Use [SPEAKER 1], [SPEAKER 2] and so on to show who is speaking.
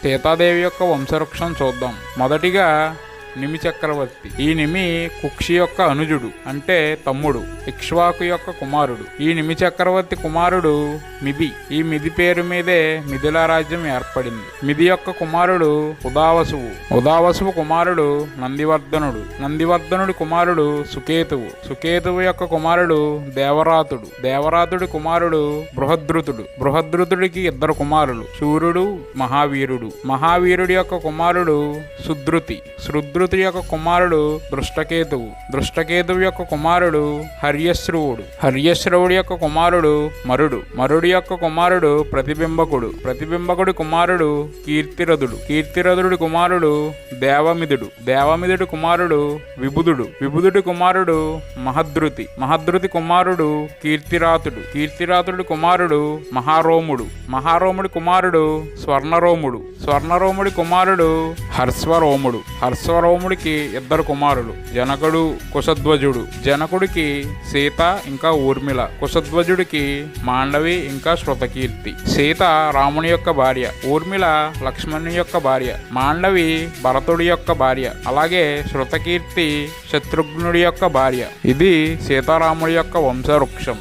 [SPEAKER 1] సీతాదేవి యొక్క వంశవృక్షం చూద్దాం. మొదటిగా నిమి చక్రవర్తి. ఈ నిమి కుక్షి యొక్క అనుజుడు, అంటే తమ్ముడు, ఇక్ష్వాకు యొక్క కుమారుడు. ఈ నిమి చక్రవర్తి కుమారుడు మిది. ఈ మిది పేరు మీదే మిథిలా రాజ్యం ఏర్పడింది. మిది యొక్క కుమారుడు ఉదావసువు. ఉదావసువు కుమారుడు నందివర్ధనుడు. నందివర్ధనుడి కుమారుడు సుకేతువు. సుకేతువు యొక్క కుమారుడు దేవరాతుడు. దేవరాతుడి కుమారుడు బృహద్రుతుడు. బృహద్రుతుడికి ఇద్దరు కుమారులు, శూరుడు, మహావీరుడు. మహావీరుడి యొక్క కుమారుడు సుద్రుతి. సుద్రుతి యొక్క కుమారుడు దృష్టకేతువు. దృష్టకేతువు యొక్క కుమారుడు హర్యశ్రవుడు. హర్యశ్రవుడి యొక్క కుమారుడు మరుడు. మరుడి యొక్క కుమారుడు ప్రతిబింబకుడు. ప్రతిబింబకుడి కుమారుడు కీర్తిరథుడు. కీర్తిరథుడి కుమారుడు దేవమిదుడు. దేవమిదుడి కుమారుడు విబుధుడు. విబుధుడి కుమారుడు మహద్రుతి. మహద్రుతి కుమారుడు కీర్తిరాతుడు. కీర్తిరాతుడి కుమారుడు మహారోముడు. మహారోముడి కుమారుడు స్వర్ణరోముడు. స్వర్ణరోముడి కుమారుడు హర్స్వరోముడు. హర్స్వరోముడికి ఇద్దరు కుమారులు, జనకుడు, కుశధ్వజుడు. జనకుడికి సీత ఇంకా ఊర్మిళ. కుశధ్వజుడికి మాండవి ఇంకా శృతకీర్తి. సీత రాముని యొక్క భార్య, ఊర్మిళ లక్ష్మణుని యొక్క భార్య, మాండవి భరతుడి యొక్క భార్య, అలాగే శృతకీర్తి శత్రుఘ్నుడి యొక్క భార్య. ఇది సీతారాముడి యొక్క వంశవృక్షం.